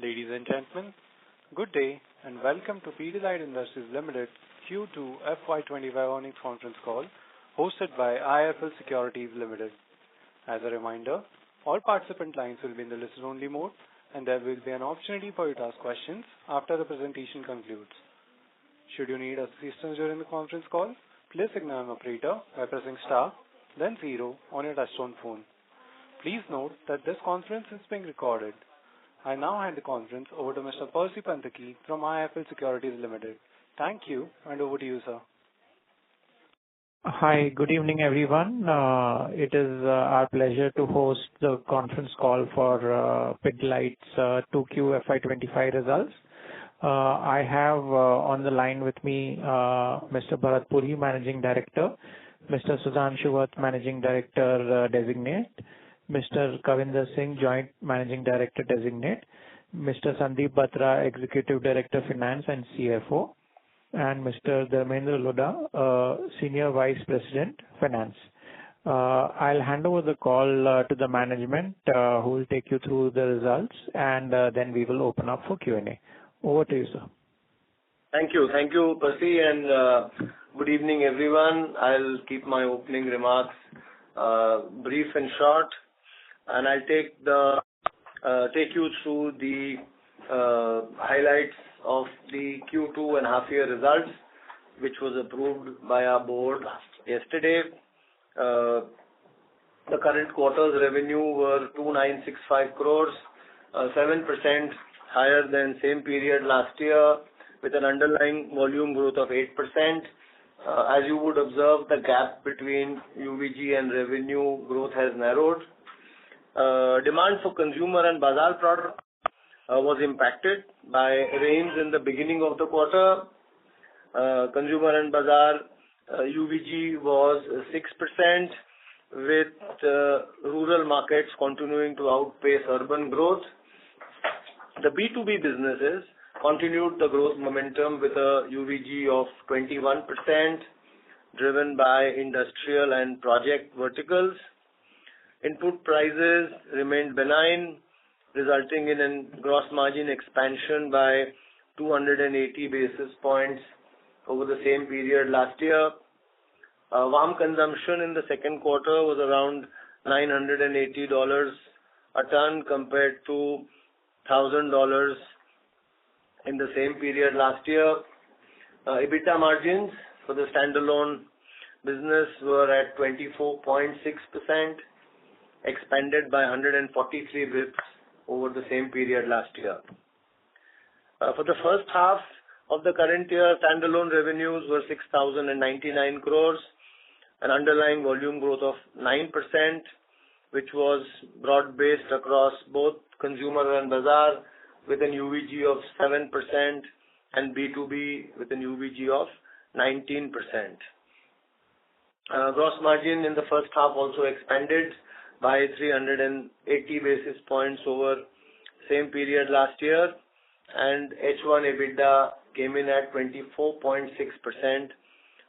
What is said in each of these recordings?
Ladies and gentlemen, good day and welcome to Pidilite Industries Limited Q2 FY25 earnings conference call hosted by IIFL Securities Limited. As a reminder, all participant lines will be in the listen-only mode and there will be an opportunity for you to ask questions after the presentation concludes. Should you need assistance during the conference call, please signal an operator by pressing star, then 0 on your touchtone phone. Please note that this conference is being recorded. I now hand the conference over to Mr. Percy Panthaki from IIFL Securities Limited. Thank you, and over to you, sir. Hi, good evening, everyone. It is our pleasure to host the conference call for Pidilite's 2Q FY25 results. I have on the line with me Mr. Bharat Puri, Managing Director, Mr. Sudhanshu Vats, Managing Director Designate, Mr. Kavinder Singh, Joint Managing Director Designate, Mr. Sandeep Batra, Executive Director Finance and CFO, and Mr. Dharmendra Lodha, Senior Vice President Finance. I'll hand over the call to the management who will take you through the results and then we will open up for Q&A. Over to you, sir. Thank you, Percy, and good evening, everyone. I'll keep my opening remarks brief and short. And I'll take you through the highlights of the Q2 and half-year results, which was approved by our board yesterday. The current quarter's revenue were 2,965 crores, 7% higher than same period last year, with an underlying volume growth of 8%. As you would observe, the gap between UVG and revenue growth has narrowed. Demand for consumer and bazaar products was impacted by rains in the beginning of the quarter. Consumer and bazaar UVG was 6%, with rural markets continuing to outpace urban growth. The B2B businesses continued the growth momentum with a UVG of 21%, driven by industrial and project verticals. Input prices remained benign, resulting in a gross margin expansion by 280 basis points over the same period last year. Warm consumption in the second quarter was around $980 a ton compared to $1,000 in the same period last year. EBITDA margins for the standalone business were at 24.6%, expanded by 143 bps over the same period last year. For the first half of the current year, standalone revenues were 6,099 crores, an underlying volume growth of 9%, which was broad-based across both consumer and bazaar, with an UVG of 7% and B2B with an UVG of 19%. Gross margin in the first half also expanded by 380 basis points over same period last year, and H1 EBITDA came in at 24.6%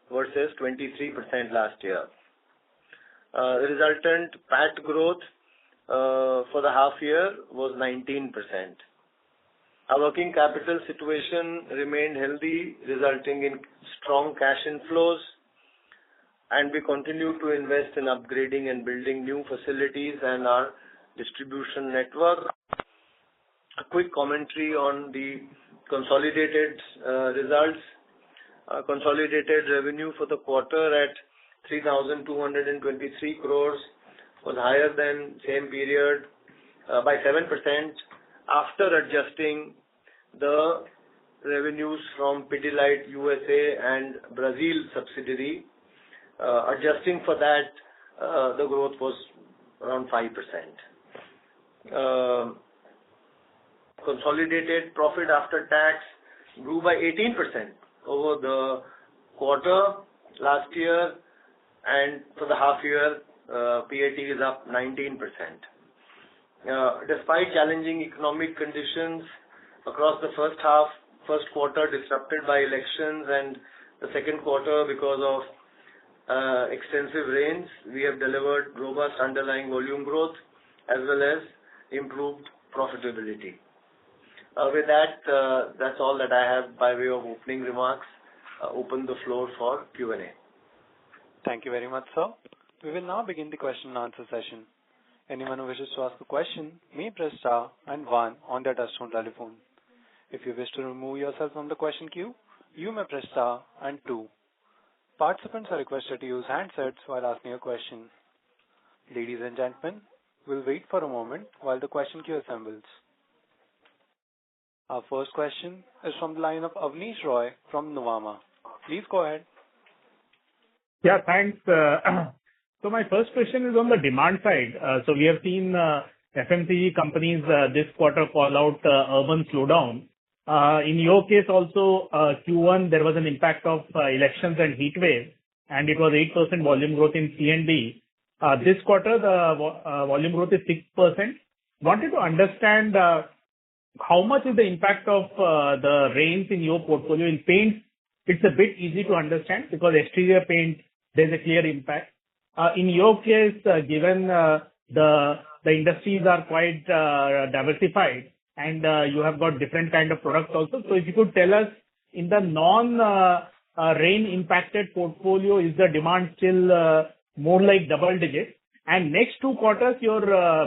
versus 23% last year. The resultant PAT growth for the half year was 19%. Our working capital situation remained healthy, resulting in strong cash inflows, and we continue to invest in upgrading and building new facilities and our distribution network. A quick commentary on the consolidated results. Consolidated revenue for the quarter at 3,223 crores was higher than same period by 7% after adjusting the revenues from Pidilite USA and Brazil subsidiary. Adjusting for that, the growth was around 5%. Consolidated profit after tax grew by 18% over the quarter last year, and for the half year, PAT is up 19%. Despite challenging economic conditions across the first quarter disrupted by elections, and the second quarter because of extensive rains, we have delivered robust underlying volume growth as well as improved profitability. With that, that's all that I have by way of opening remarks. Open the floor for Q&A. Thank you very much, sir. We will now begin the question and answer session. Anyone who wishes to ask a question may press star and one on their touchtone telephone. If you wish to remove yourself from the question queue, you may press star and two. Participants are requested to use handsets while asking a question. Ladies and gentlemen, we'll wait for a moment while the question queue assembles. Our first question is from the line of Avnish Roy from Nuvama. Please go ahead. Yeah, thanks. So my first question is on the demand side. So we have seen FMCG companies this quarter call out urban slowdown. In your case also, Q1 there was an impact of elections and heat wave, and it was 8% volume growth in C&D. This quarter the volume growth is 6%. Wanted to understand how much is the impact of the rains in your portfolio. In paints, it's a bit easy to understand because exterior paint, there's a clear impact. In your case, given the industries are quite diversified and you have got different kind of products also. So if you could tell us, in the non-rain impacted portfolio, is the demand still more like double digit? And next 2 quarters, your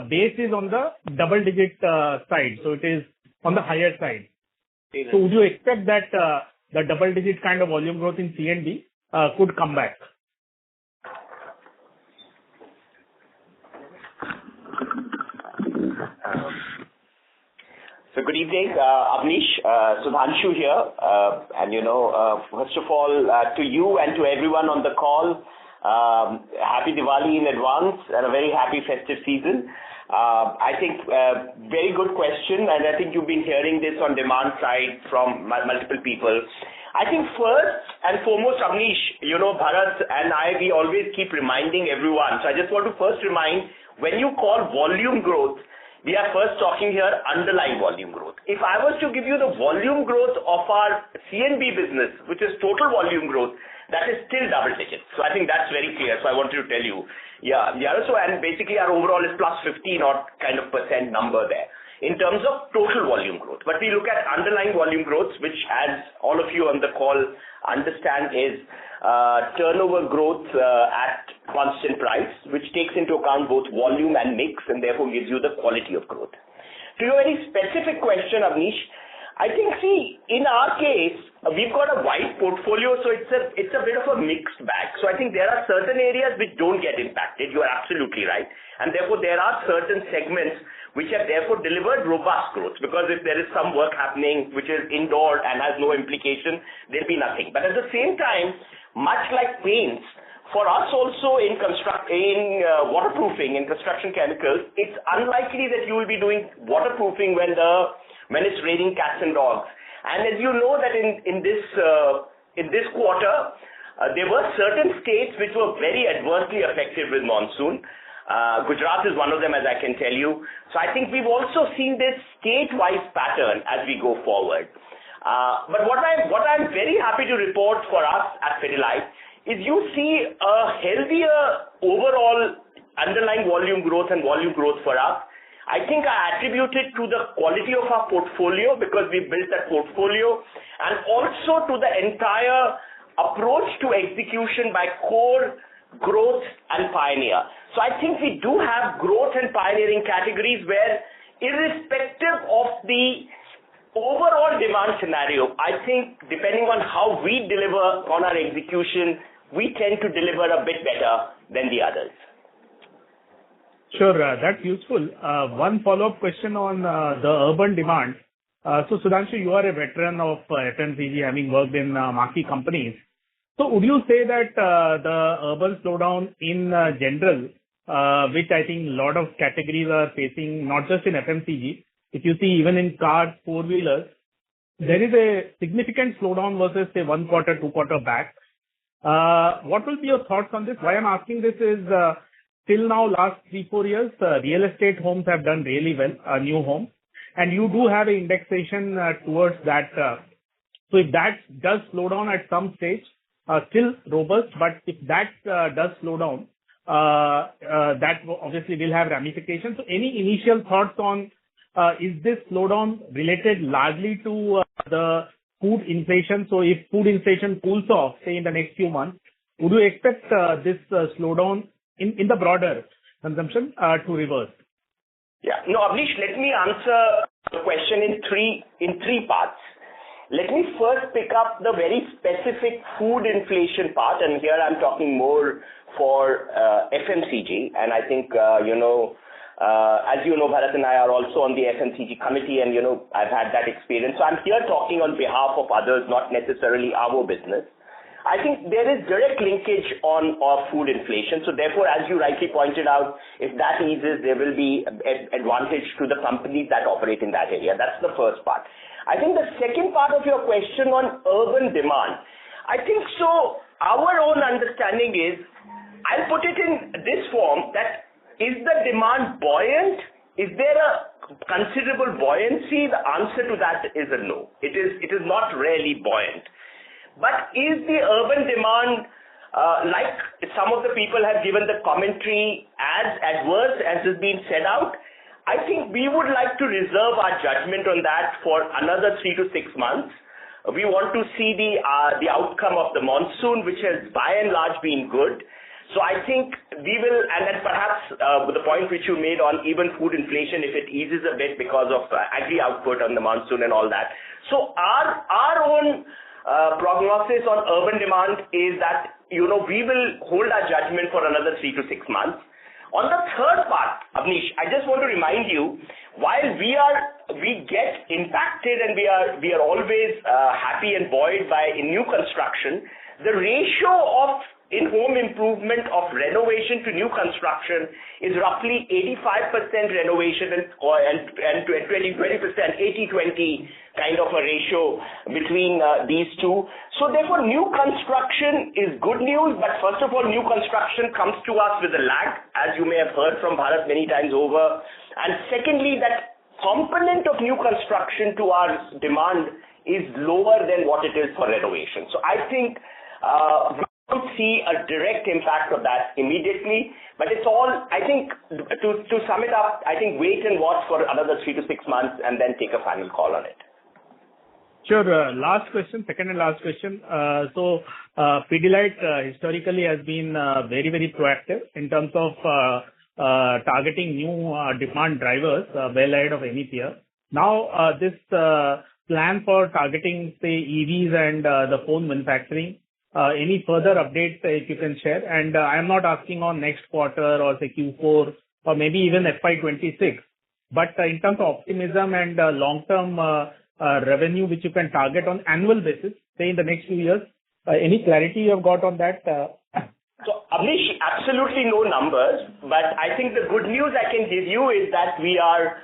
base is on the double digit side, so it is on the higher side. So would you expect that the double digit kind of volume growth in C&D could come back? So good evening, Avnish, Sudhanshu here, and first of all, to you and to everyone on the call, happy Diwali in advance and a very happy festive season. I think very good question, and I think you've been hearing this on demand side from multiple people. I think first and foremost, Avnish, Bharat and I, we always keep reminding everyone. So I just want to first remind, when you call volume growth, we are first talking here underlying volume growth. If I was to give you the volume growth of our C&B business, which is total volume growth, that is still double digits. So I think that's very clear. So I wanted to tell you. So and basically our overall is plus 15 odd kind of % number there in terms of total volume growth. But we look at underlying volume growth, which, as all of you on the call understand, is turnover growth at constant price, which takes into account both volume and mix, and therefore gives you the quality of growth. To your very specific question, Avnish, I think, see, in our case, we've got a wide portfolio, so it's a bit of a mixed bag. So I think there are certain areas which don't get impacted. You are absolutely right. And therefore, there are certain segments which have therefore delivered robust growth, because if there is some work happening which is indoor and has no implication, there'll be nothing. But at the same time, much like paints, for us also in waterproofing, in construction chemicals, it's unlikely that you will be doing waterproofing when it's raining cats and dogs. And as you know that in this quarter, there were certain states which were very adversely affected with monsoon. Gujarat is one of them, as I can tell you. So I think we've also seen this state-wise pattern as we go forward. But what I'm very happy to report for us at Pidilite is you see a healthier overall underlying volume growth and volume growth for us. I think I attribute it to the quality of our portfolio, because we built that portfolio, and also to the entire approach to execution by core, growth and pioneer. So I think we do have growth and pioneering categories where, irrespective of the overall demand scenario, I think depending on how we deliver on our execution, we tend to deliver a bit better than the others. Sure, that's useful. One follow-up question on the urban demand. So Sudhanshu, you are a veteran of FMCG, having worked in marquee companies. So would you say that the urban slowdown in general, which I think a lot of categories are facing, not just in FMCG, if you see even in cars, four-wheelers, there is a significant slowdown versus say 1 quarter, 2 quarter back. What will be your thoughts on this? Why I'm asking this is, till now, last 3-4 years, real estate homes have done really well, new homes, and you do have an indexation towards that. So if that does slow down at some stage, still robust, but if that does slow down, that obviously will have ramifications. So any initial thoughts on is this slowdown related largely to the food inflation? So if food inflation cools off, say in the next few months, would you expect this slowdown in the broader consumption to reverse? Yeah. No, Avnish, let me answer the question in three parts. Let me first pick up the very specific food inflation part, and here I'm talking more for FMCG, and I think, as you know, Bharat and I are also on the FMCG committee, and, I've had that experience. So I'm here talking on behalf of others, not necessarily our business. I think there is direct linkage of food inflation. So therefore, as you rightly pointed out, if that eases, there will be advantage to the companies that operate in that area. That's the first part. I think the second part of your question on urban demand, I think so our own understanding is, I'll put it in this form, that is the demand buoyant? Is there a considerable buoyancy? The answer to that is a no. It is not really buoyant. But is the urban demand, like some of the people have given the commentary, as adverse as has been said out? I think we would like to reserve our judgment on that for another 3 to 6 months. We want to see the outcome of the monsoon, which has by and large been good. So I think we will, and then perhaps the point which you made on even food inflation, if it eases a bit because of agri output on the monsoon and all that. So our own prognosis on urban demand is that, we will hold our judgment for another 3 to 6 months. On the third part, Avnish, I just want to remind you, while we get impacted and we are always happy and buoyed by new construction, the ratio of in home improvement of renovation to new construction is roughly 85% renovation and 20%, 80-20 kind of a ratio between these two. So therefore, new construction is good news, but first of all, new construction comes to us with a lag, as you may have heard from Bharat many times over. And secondly, that component of new construction to our demand is lower than what it is for renovation. So I think we don't see a direct impact of that immediately, but it's all, I think, to sum it up, I think wait and watch for another 3 to 6 months and then take a final call on it. Sure. Last question, second and last question. So Pidilite historically has been very, very proactive in terms of targeting new demand drivers well ahead of any peer. Now, this plan for targeting, say, EVs and the phone manufacturing, any further updates if you can share? And I am not asking on next quarter or say Q4 or maybe even FY26, but in terms of optimism and long-term revenue which you can target on annual basis, say in the next few years, any clarity you have got on that? So, Avnish, absolutely no numbers, but I think the good news I can give you is that we are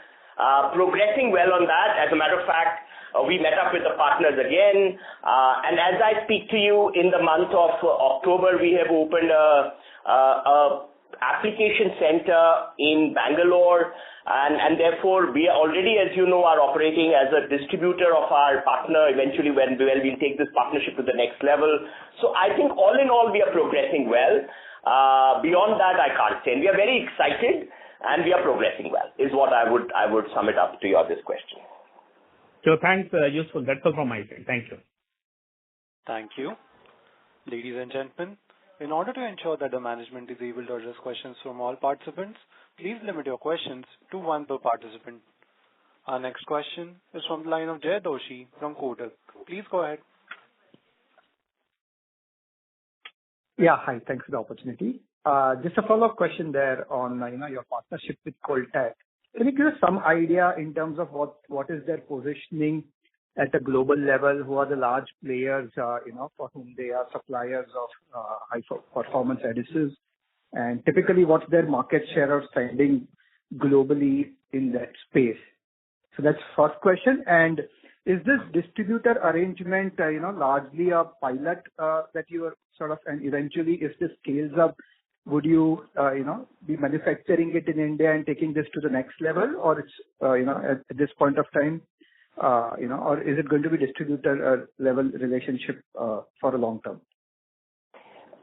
progressing well on that. As a matter of fact, we met up with the partners again, and as I speak to you, in the month of October, we have opened a application center in Bangalore, and therefore we are already, as you know, are operating as a distributor of our partner. Eventually, when we'll take this partnership to the next level. So I think all in all, we are progressing well. Beyond that, I can't say. And we are very excited, and we are progressing well. Is what I would sum it up to you on this question. So thanks, useful. That's all from my side. Thank you. Thank you. Ladies and gentlemen, in order to ensure that the management is able to address questions from all participants, please limit your questions to one per participant. Our next question is from the line of Jay Doshi from Kotak. Please go ahead. Yeah, hi. Thanks for the opportunity. Just a follow-up question there on your partnership with Coltech. Can you give us some idea in terms of what is their positioning at a global level? Who are the large players, for whom they are suppliers of high performance adhesives? And typically, what's their market share or standing globally in that space? So that's first question. And is this distributor arrangement, largely a pilot that you are sort of, and eventually, if this scales up, would you, be manufacturing it in India and taking this to the next level, or it's, at this point of time, or is it going to be distributor level relationship for a long term?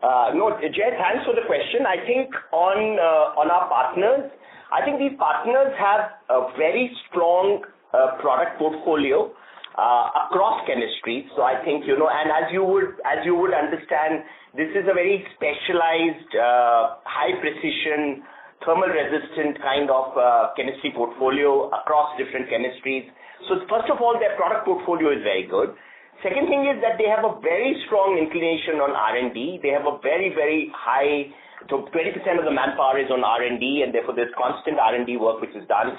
No, Jay, thanks for the question. I think on our partners, I think these partners have a very strong product portfolio across chemistries. So I think, and as you would understand, this is a very specialized, high precision, thermal resistant kind of chemistry portfolio across different chemistries. So first of all, their product portfolio is very good. Second thing is that they have a very strong inclination on R&D. They have a very, very high, so 20% of the manpower is on R&D, and therefore there's constant R&D work which is done.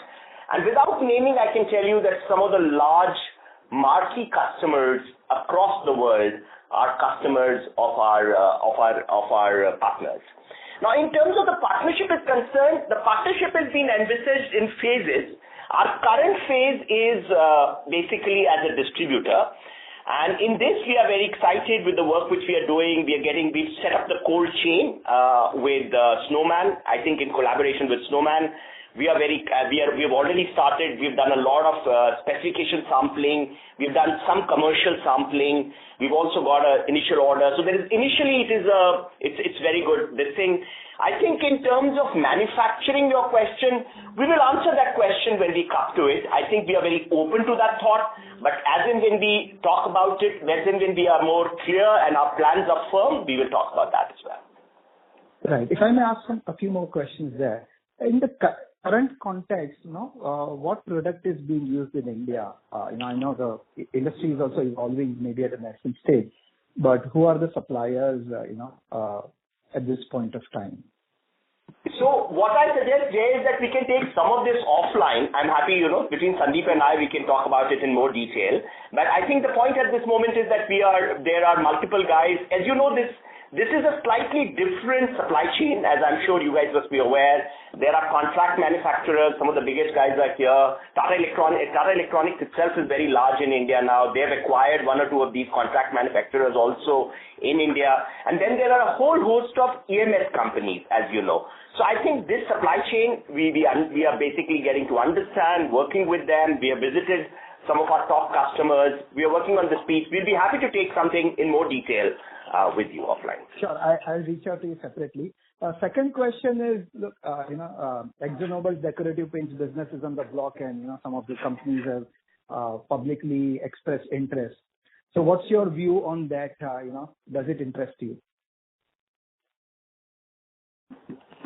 And without naming, I can tell you that some of the large marquee customers across the world are customers of our partners. Now, in terms of the partnership is concerned, the partnership has been envisaged in phases. Our current phase is basically as a distributor. And in this, we are very excited with the work which we are doing. We've set up the cold chain with Snowman, I think in collaboration with Snowman. We have already started. We've done a lot of specification sampling. We've done some commercial sampling. We've also got an initial order. So initially it's very good. This thing, I think in terms of manufacturing your question, we will answer that question when we come to it. I think we are very open to that thought, but as and when we talk about it, as and when we are more clear and our plans are firm, we will talk about that as well. Right. If I may ask a few more questions there. In the current context, what product is being used in India? I know the industry is also evolving maybe at a nascent stage, but who are the suppliers, at this point of time? So what I suggest, Jay, is that we can take some of this offline. I'm happy, between Sandeep and I, we can talk about it in more detail. But I think the point at this moment is that there are multiple guys. As you know, this is a slightly different supply chain, as I'm sure you guys must be aware. There are contract manufacturers. Some of the biggest guys are here. Tata Electronics itself is very large in India now. They've acquired one or two of these contract manufacturers also in India. And then there are a whole host of EMS companies, as you know. So I think this supply chain, we are basically getting to understand, working with them. We have visited some of our top customers. We are working on this piece. We'll be happy to take something in more detail with you offline. Sure. I'll reach out to you separately. Second question is, look, AkzoNobel's decorative paints business is on the block, and some of the companies have publicly expressed interest. So what's your view on that? Does it interest you?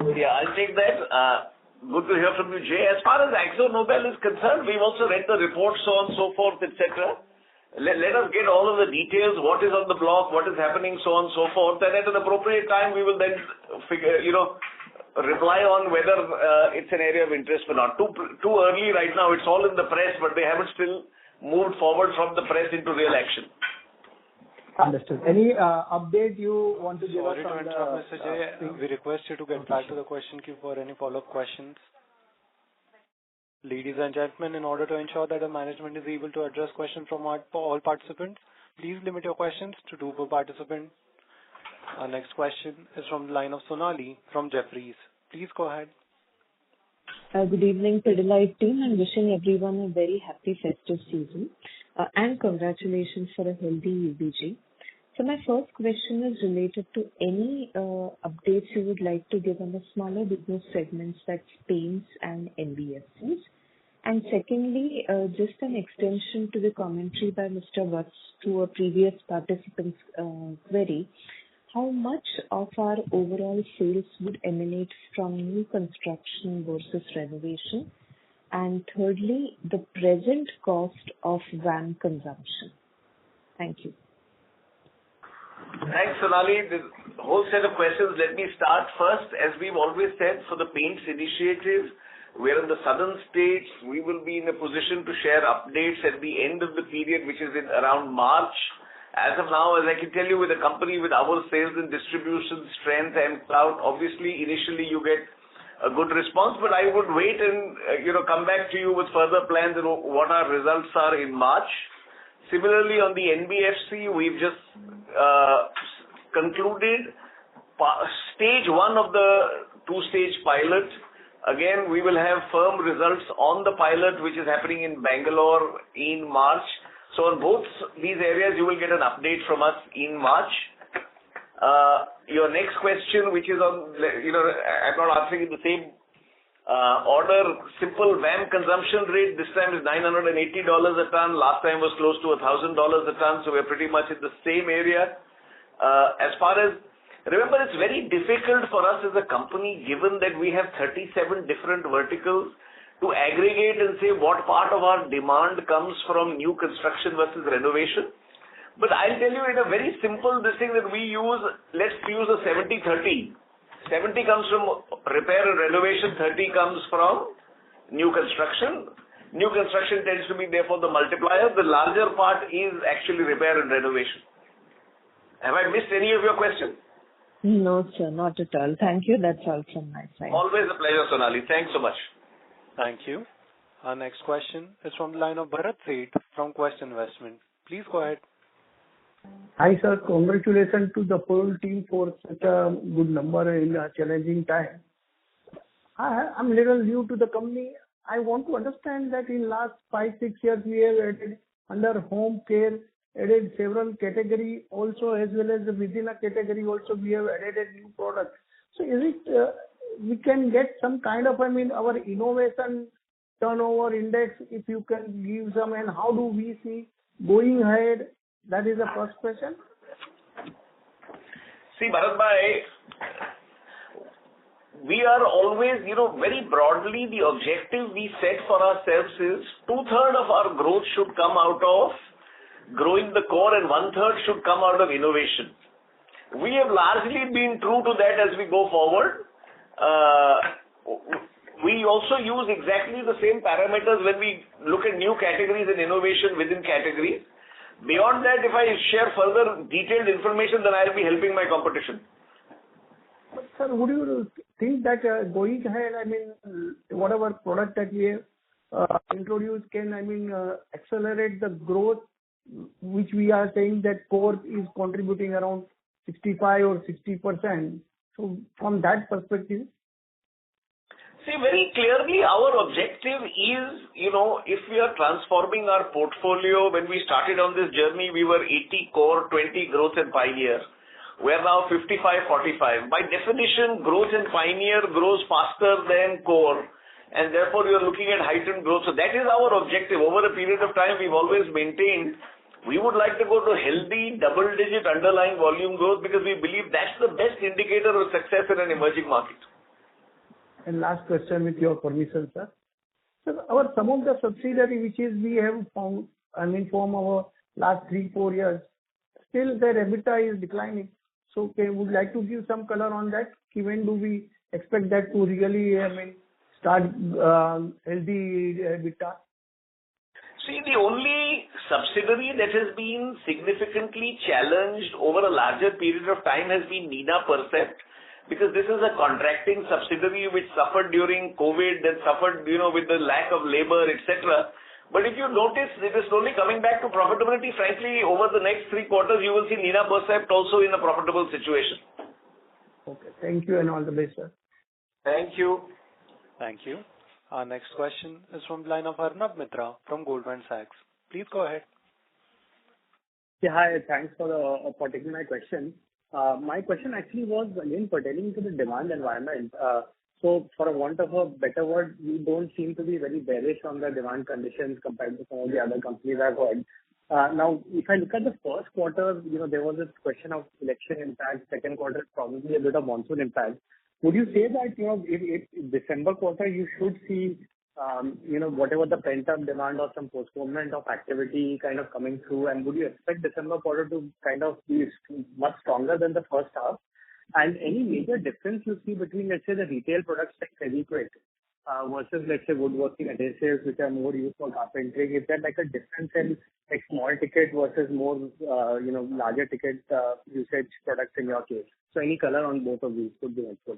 Yeah, I'll take that. Good to hear from you, Jay. As far as AkzoNobel is concerned, we've also read the reports, so on and so forth, etc. Let us get all of the details, what is on the block, what is happening, so on and so forth. And at an appropriate time, we will then reply on whether it's an area of interest or not. Too early right now. It's all in the press, but they haven't still moved forward from the press into real action. Understood. Any update you want to give us on the... Mr. Jay, we request you to get back to the question queue for any follow-up questions. Ladies and gentlemen, in order to ensure that the management is able to address questions from all participants, please limit your questions to 2 per participant. Our next question is from the line of Sonali from Jefferies. Please go ahead. Good evening, Pidilite team, and wishing everyone a very happy festive season. And congratulations for a healthy UVG. So my first question is related to any updates you would like to give on the smaller business segments, that's paints and NBFCs. And secondly, just an extension to the commentary by Mr. Vats to a previous participant's query, how much of our overall sales would emanate from new construction versus renovation? And thirdly, the present cost of VAM consumption. Thank you. Thanks, Sonali. This whole set of questions, let me start first. As we've always said, for the paints initiative, we're in the southern states. We will be in a position to share updates at the end of the period, which is in around March. As of now, as I can tell you, with a company with our sales and distribution strength and clout, obviously, initially you get a good response, but I would wait and, come back to you with further plans and what our results are in March. Similarly, on the NBFC, we've just concluded stage 1 of the 2-stage pilot. Again, we will have firm results on the pilot, which is happening in Bangalore in March. So on both these areas, you will get an update from us in March. Your next question, which is on, I'm not answering in the same Order simple VAM consumption rate this time is $980 a ton. Last time was close to $1,000 a ton, so we're pretty much in the same area. As far as remember, it's very difficult for us as a company, given that we have 37 different verticals, to aggregate and say what part of our demand comes from new construction versus renovation. But I'll tell you in a very simple thing that we use, let's use a 70-30. 70 comes from repair and renovation, 30 comes from new construction. New construction tends to be therefore the multiplier. The larger part is actually repair and renovation. Have I missed any of your questions? No, sir, not at all. Thank you. That's all from my side. Always a pleasure, Sonali. Thanks so much. Thank you. Our next question is from the line of Bharat Seth from Quest Investment. Please go ahead. Hi, sir. Congratulations to the whole team for such a good number in a challenging time. I'm a little new to the company. I want to understand that in last 5-6 years, we have added under home care, added several category also, as well as within a category also we have added new products. So is it we can get some kind of, our innovation turnover index, if you can give some, and how do we see going ahead? That is the first question. See, Bharat Bhai, we are always, very broadly, the objective we set for ourselves is 2/3 of our growth should come out of growing the core and 1/3 should come out of innovation. We have largely been true to that as we go forward. We also use exactly the same parameters when we look at new categories and innovation within categories. Beyond that, if I share further detailed information, then I'll be helping my competition. But sir, would you think that going ahead, whatever product that we have introduced can, accelerate the growth, which we are saying that core is contributing around 65 or 60%. So from that perspective? See, very clearly our objective is, if we are transforming our portfolio, when we started on this journey, we were 80 core, 20 growth and pioneer. We are now 55-45. By definition, growth and pioneer grows faster than core, and therefore you are looking at heightened growth. So that is our objective. Over a period of time, we've always maintained we would like to go to healthy double-digit underlying volume growth because we believe that's the best indicator of success in an emerging market. And last question with your permission, sir. So some of the subsidiary which is we have found, from our last 3-4 years, still their EBITDA is declining. So would like to give some color on that. When do we expect that to really, start healthy EBITDA? See, the only subsidiary that has been significantly challenged over a larger period of time has been Nina Percept, because this is a contracting subsidiary which suffered during COVID, then suffered, with the lack of labor, etc. But if you notice, it is slowly coming back to profitability. Frankly, over the next 3 quarters, you will see Nina Percept also in a profitable situation. Okay. Thank you and all the best, sir. Thank you. Thank you. Our next question is from the line of Arnab Mitra from Goldman Sachs. Please go ahead. Yeah, hi. Thanks for taking my question. My question actually was again pertaining to the demand environment. So for a want of a better word, we don't seem to be very bearish on the demand conditions compared to some of the other companies I've heard. Now, if I look at the first quarter, there was this question of election impact. Second quarter, probably a bit of monsoon impact. Would you say that, if December quarter, you should see, whatever the pent-up demand or some postponement of activity kind of coming through, and would you expect December quarter to kind of be much stronger than the first half? And any major difference you see between, let's say, the retail products like Pidilite versus, let's say, woodworking adhesives, which are more used for carpentry? Is there like a difference in like small ticket versus more, larger ticket usage products in your case? So any color on both of these would be helpful.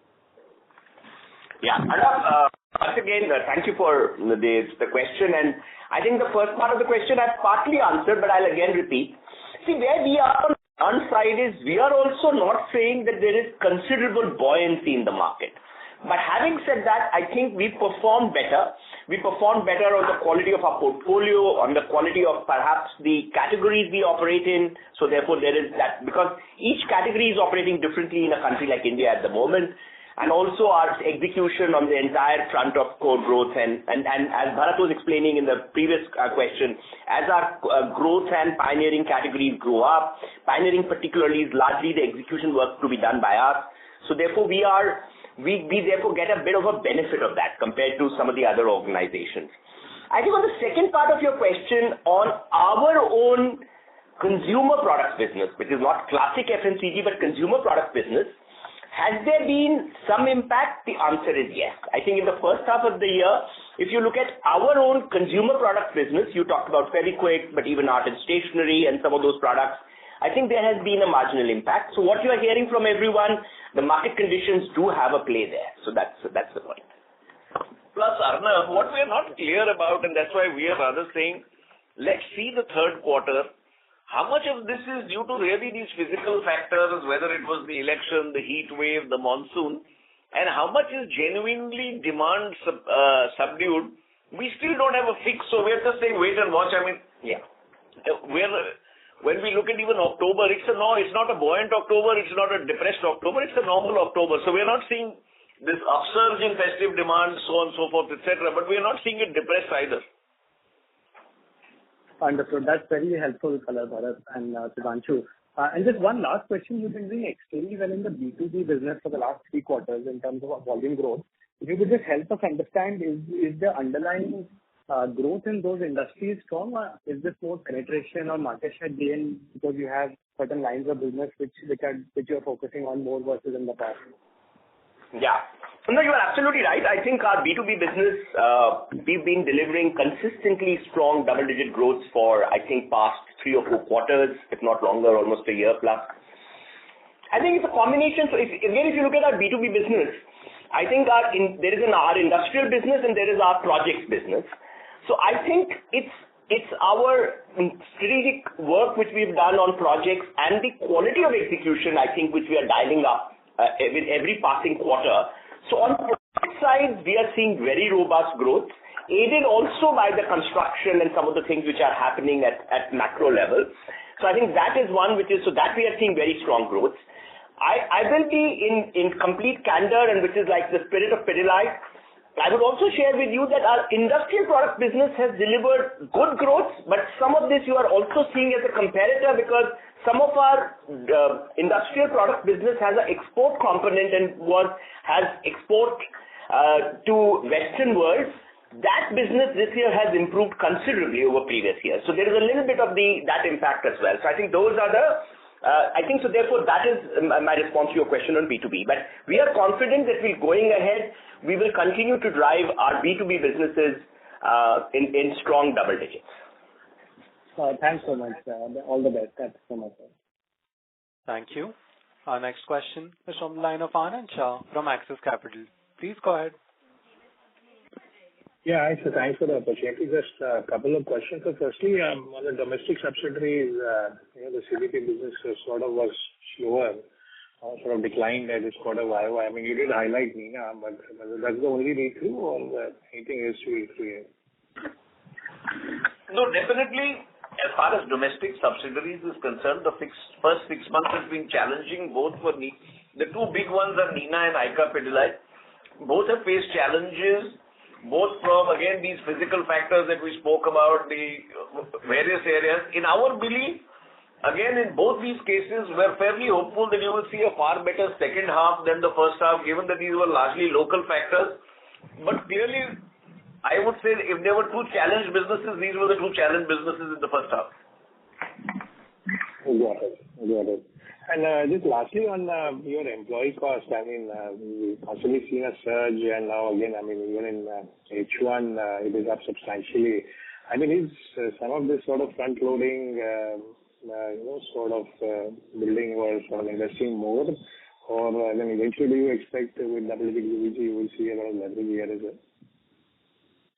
Yeah. Once again, thank you for the question. And I think the first part of the question I've partly answered, but I'll again repeat. See, where we are on one side is we are also not saying that there is considerable buoyancy in the market. But having said that, I think we performed better. We performed better on the quality of our portfolio, on the quality of perhaps the categories we operate in. So therefore, there is that, because each category is operating differently in a country like India at the moment. and also our execution on the entire front of core growth. And as Bharat was explaining in the previous question, as our growth and pioneering categories grow up, pioneering particularly is largely the execution work to be done by us. So therefore we therefore get a bit of a benefit of that compared to some of the other organizations. I think on the second part of your question on our own consumer products business, which is not classic FMCG but consumer products business, has there been some impact? The answer is yes. I think in the first half of the year, if you look at our own consumer products business, you talked about Fevikwik, but even art and stationery and some of those products, I think there has been a marginal impact. So what you are hearing from everyone, the market conditions do have a play there. So that's the point. Plus, Arnav, what we are not clear about, and that's why we are rather saying, let's see the third quarter. How much of this is due to really these physical factors, whether it was the election, the heat wave, the monsoon, and how much is genuinely demand subdued? We still don't have a fix, so we're just saying wait and watch. I mean, when we look at even October, it's not a buoyant October, it's not a depressed October, it's a normal October. So we're not seeing this upsurge in festive demand, so on and so forth, etc. But we're not seeing it depressed either. Understood. That's very helpful, color, Bharat and Sudhanshu. And just one last question. You've been doing extremely well in the B2B business for the last 3 quarters in terms of volume growth. If you could just help us understand, is the underlying growth in those industries strong, or is this more penetration or market share gain because you have certain lines of business which you're focusing on more versus in the past? Yeah. No, you are absolutely right. I think our B2B business, we've been delivering consistently strong double-digit growth for, I think, past 3 or 4 quarters, if not longer, almost a year plus. I think it's a combination. So if you look at our B2B business, I think there is our industrial business and there is our projects business. So I think it's our strategic work which we've done on projects and the quality of execution, I think, which we are dialing up with every passing quarter. So on the project side, we are seeing very robust growth, aided also by the construction and some of the things which are happening at macro level. So I think that is one so that we are seeing very strong growth. I will be in complete candor, and which is like the spirit of Pidilite. I would also share with you that our industrial product business has delivered good growth, but some of this you are also seeing as a comparator because some of our industrial product business has an export component and has export to Western world. That business this year has improved considerably over previous years. So there is a little bit of that impact as well. So I think those are so therefore that is my response to your question on B2B. But we are confident that going ahead, we will continue to drive our B2B businesses in strong double digits. Thanks so much. All the best. That's so much. Thank you. Our next question is from the line of Anand Shah from Axis Capital. Please go ahead. Yeah, so thanks for the opportunity. Just a couple of questions. So firstly, on the domestic subsidiaries, the CVP business sort of was slower, sort of declined this quarter. Why? I mean, you did highlight Nina, but that's the only read-through, or anything else to read through here? No, definitely. As far as domestic subsidiaries is concerned, the first 6 months has been challenging, both for the 2 big ones are Nina and ICA Pidilite. Both have faced challenges, both from, again, these physical factors that we spoke about, the various areas. In our belief, again, in both these cases, we're fairly hopeful that you will see a far better second half than the first half, given that these were largely local factors. But clearly, I would say if there were 2 challenged businesses, these were the 2 challenged businesses in the first half. Got it. And just lastly on your employee cost, I mean, we've constantly seen a surge, and now again, I mean, even in H1, it is up substantially. I mean, is some of this sort of front loading, sort of building or sort of investing more, or then eventually do you expect with double-digit UVG you will see a lot of leverage here as well?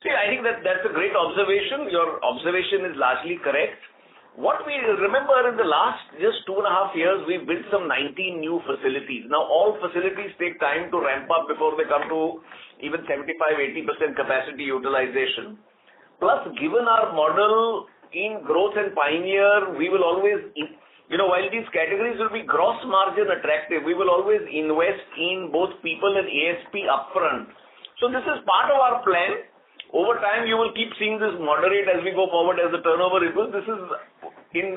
See, I think that's a great observation. Your observation is largely correct. What we remember in the last just 2.5 years, we built some 19 new facilities. Now, all facilities take time to ramp up before they come to even 75-80% capacity utilization. Plus, given our model in growth and pioneer, we will always while these categories will be gross margin attractive, we will always invest in both people and ASP upfront. So this is part of our plan. Over time, you will keep seeing this moderate as we go forward as the turnover improves. This is in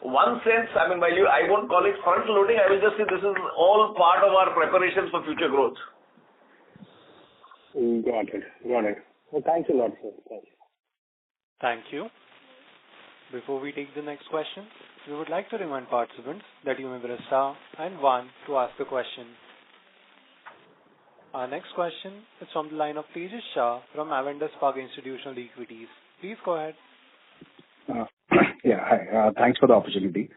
one sense, while I won't call it front loading, I will just say this is all part of our preparations for future growth. Got it. Well, thanks a lot, sir. Thanks. Thank you. Before we take the next question, we would like to remind participants that you may press star and 1 to ask a question. Our next question is from the line of Tejas Shah from Avendus Spark Institutional Equities. Please go ahead. Hi. Thanks for the opportunity.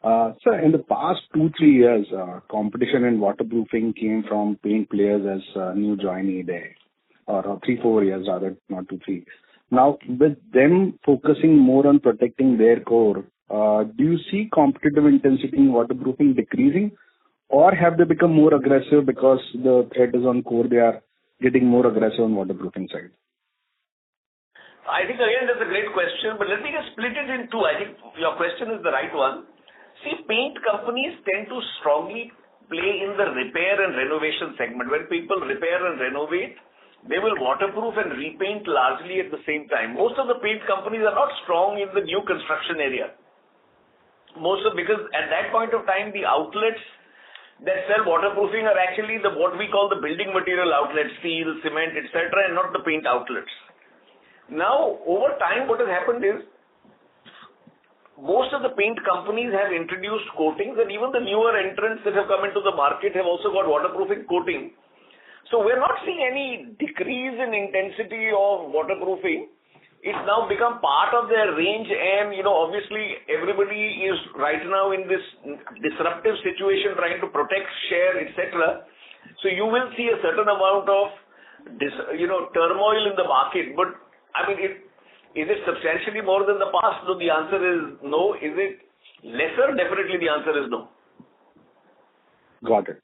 Sir, in the past 2-3 years, competition in waterproofing came from paint players as new joinee there, or 3-4 years rather, not 2-3. Now, with them focusing more on protecting their core, do you see competitive intensity in waterproofing decreasing, or have they become more aggressive because the threat is on core, they are getting more aggressive on waterproofing side? I think again that's a great question, but let me just split it in two. I think your question is the right one. See, paint companies tend to strongly play in the repair and renovation segment. When people repair and renovate, they will waterproof and repaint largely at the same time. Most of the paint companies are not strong in the new construction area. Because at that point of time, the outlets that sell waterproofing are actually what we call the building material outlets, steel, cement, etc., and not the paint outlets. Now, over time, what has happened is most of the paint companies have introduced coatings, and even the newer entrants that have come into the market have also got waterproofing coating. So we're not seeing any decrease in intensity of waterproofing. It's now become part of their range, and obviously everybody is right now in this disruptive situation trying to protect share, etc. So you will see a certain amount of turmoil in the market. But is it substantially more than the past? So the answer is no. Is it lesser? Definitely the answer is no. Got it.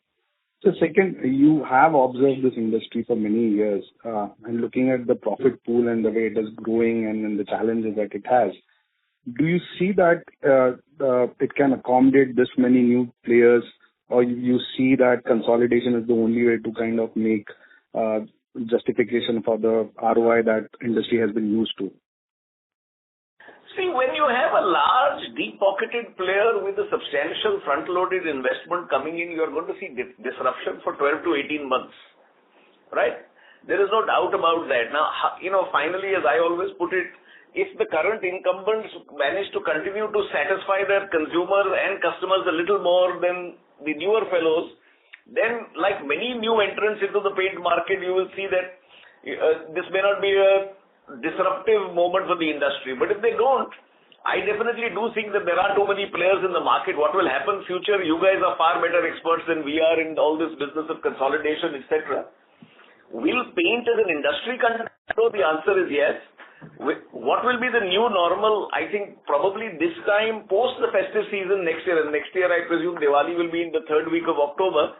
So second, you have observed this industry for many years, and looking at the profit pool and the way it is growing and the challenges that it has, do you see that it can accommodate this many new players, or you see that consolidation is the only way to kind of make justification for the ROI that industry has been used to? See, when you have a large, deep-pocketed player with a substantial front-loaded investment coming in, you are going to see disruption for 12 to 18 months, right? There is no doubt about that. Now, finally, as I always put it, if the current incumbents manage to continue to satisfy their consumers and customers a little more than the newer fellows, then like many new entrants into the paint market, you will see that this may not be a disruptive moment for the industry. But if they don't, I definitely do think that there are too many players in the market. What will happen future? You guys are far better experts than we are in all this business of consolidation, etc. Will paint as an industry continue? The answer is yes. What will be the new normal? I think probably this time post the festive season next year, and next year I presume Diwali will be in the third week of October.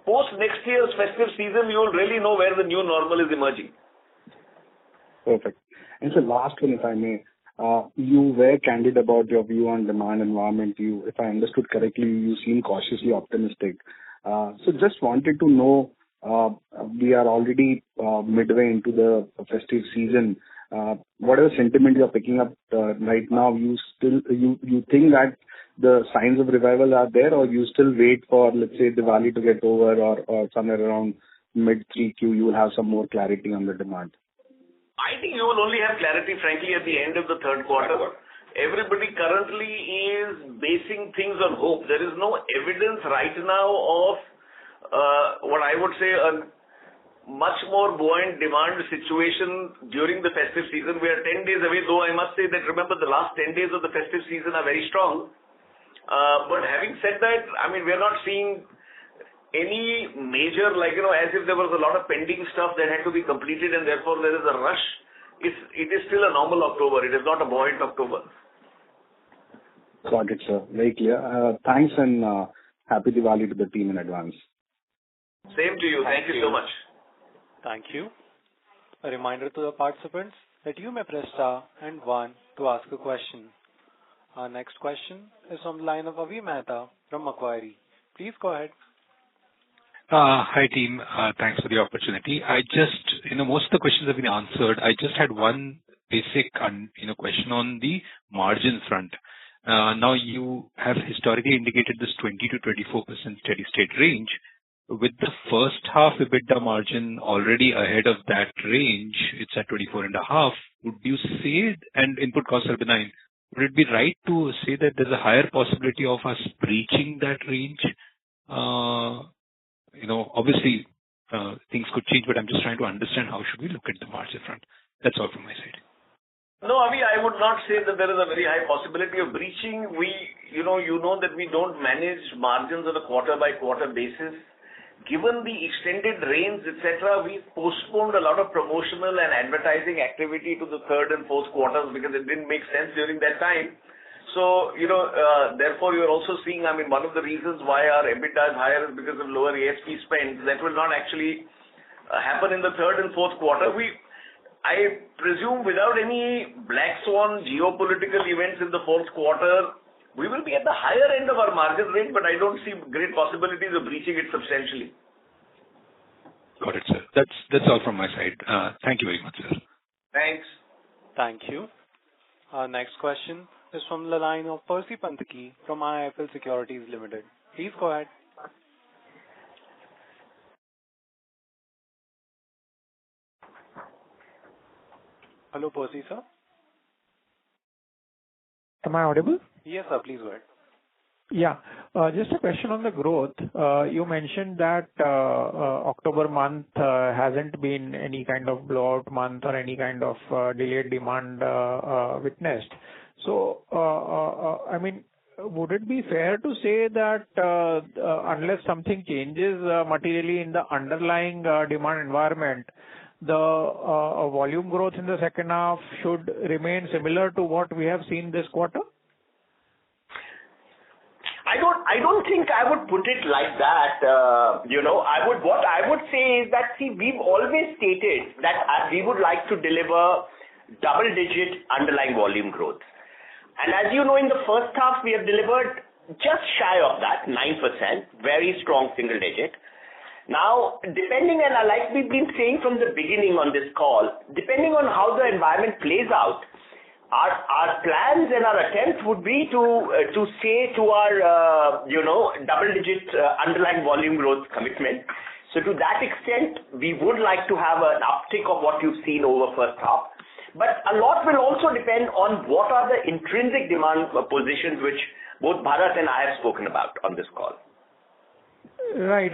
Post next year's festive season, you will really know where the new normal is emerging. Perfect. And so last one, if I may, you were candid about your view on demand environment. If I understood correctly, you seem cautiously optimistic. So just wanted to know, we are already midway into the festive season. Whatever sentiment you're picking up right now, you think that the signs of revival are there, or you still wait for, let's say, Diwali to get over, or somewhere around mid 3Q, you will have some more clarity on the demand? I think you will only have clarity, frankly, at the end of the third quarter. Everybody currently is basing things on hope. There is no evidence right now of what I would say a much more buoyant demand situation during the festive season. We are 10 days away, though I must say that, remember, the last 10 days of the festive season are very strong. But having said that, we are not seeing any major, as if there was a lot of pending stuff that had to be completed and therefore there is a rush. It is still a normal October. It is not a buoyant October. Got it, sir. Very clear. Thanks, and happy Diwali to the team in advance. Same to you. Thank you so much. Thank you. A reminder to the participants that you may press star and 1 to ask a question. Our next question is from the line of Avi Mehta from Macquarie. Please go ahead. Hi, team. Thanks for the opportunity. Most of the questions have been answered. I just had one basic, question on the margin front. Now, you have historically indicated this 20 to 24% steady state range. With the first half EBITDA margin already ahead of that range, it's at 24.5. Would you say, and input costs are benign, would it be right to say that there's a higher possibility of us breaching that range? Obviously, things could change, but I'm just trying to understand how should we look at the margin front. That's all from my side. No, Avi, I would not say that there is a very high possibility of breaching. You know that we don't manage margins on a quarter-by-quarter basis. Given the extended rains, etc., we postponed a lot of promotional and advertising activity to the third and fourth quarters because it didn't make sense during that time. So, therefore, you're also seeing, one of the reasons why our EBITDA is higher is because of lower ASP spends. That will not actually happen in the third and fourth quarter. I presume without any black swan geopolitical events in the fourth quarter, we will be at the higher end of our margin range, but I don't see great possibilities of breaching it substantially. Got it, sir. That's all from my side. Thank you very much, sir. Thanks. Thank you. Our next question is from the line of Percy Panthaki from IIFL Securities Limited. Please go ahead. Hello, Percy, sir. Am I audible? Yes, sir. Please go ahead. Yeah. Just a question on the growth. You mentioned that October month hasn't been any kind of blowout month or any kind of delayed demand witnessed. So, would it be fair to say that unless something changes materially in the underlying demand environment, the volume growth in the second half should remain similar to what we have seen this quarter? I don't think I would put it like that. What I would say is that, we've always stated that we would like to deliver double-digit underlying volume growth. And as you know, in the first half, we have delivered just shy of that, 9%, very strong single digit. Now, depending, and like we've been saying from the beginning on this call, depending on how the environment plays out, our plans and our attempts would be to stay to our, double-digit underlying volume growth commitment. So to that extent, we would like to have an uptick of what you've seen over first half. But a lot will also depend on what are the intrinsic demand positions which both Bharat and I have spoken about on this call. Right.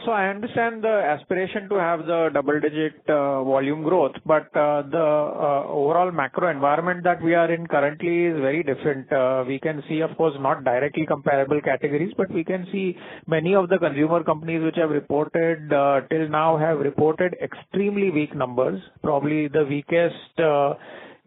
So I understand the aspiration to have the double-digit volume growth, but the overall macro environment that we are in currently is very different. We can see, of course, not directly comparable categories, but we can see many of the consumer companies which have reported till now have reported extremely weak numbers, probably the weakest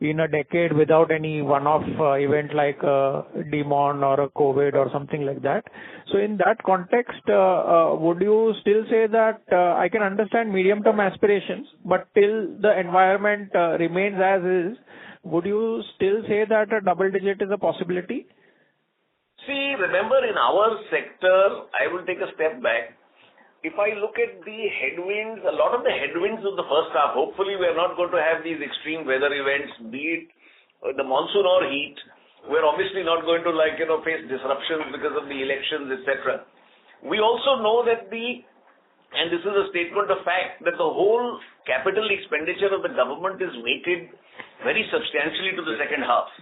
in a decade without any one-off event like a demon or a COVID or something like that. So in that context, would you still say that I can understand medium-term aspirations, but till the environment remains as is, would you still say that a double digit is a possibility? See, remember in our sector, I will take a step back. If I look at the headwinds, a lot of the headwinds of the first half, hopefully we are not going to have these extreme weather events, be it the monsoon or heat. We're obviously not going to face disruptions because of the elections, etc. We also know that and this is a statement of fact, that the whole capital expenditure of the government is weighted very substantially to the second half.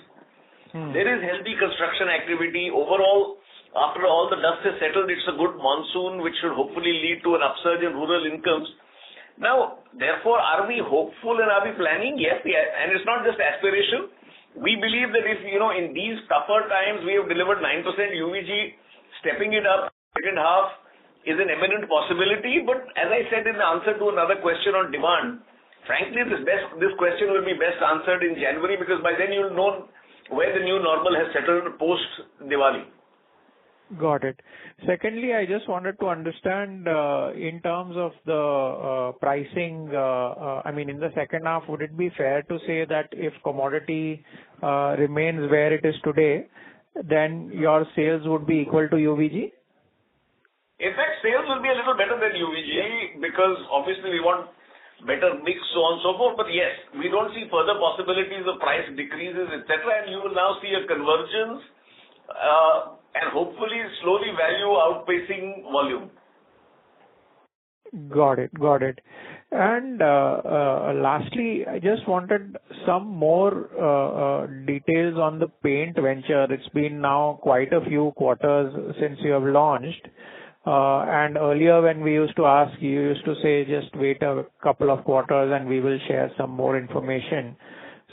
There is healthy construction activity. Overall, after all the dust has settled, it's a good monsoon which should hopefully lead to an upsurge in rural incomes. Now, therefore, are we hopeful and are we planning? Yes, and it's not just aspiration. We believe that if, in these tougher times, we have delivered 9% UVG, stepping it up second half is an eminent possibility. But as I said in the answer to another question on demand, frankly, this question will be best answered in January because by then you'll know where the new normal has settled post-Diwali. Got it. Secondly, I just wanted to understand in terms of the pricing, in the second half, would it be fair to say that if commodity remains where it is today then your sales would be equal to UVG? In fact, sales will be a little better than UVG because obviously we want better mix, so on and so forth. But yes, we don't see further possibilities of price decreases, etc. And you will now see a convergence and hopefully slowly value outpacing volume. Got it. And lastly, I just wanted some more details on the paint venture. It's been now quite a few quarters since you have launched. And earlier when we used to ask, you used to say just wait a couple of quarters and we will share some more information.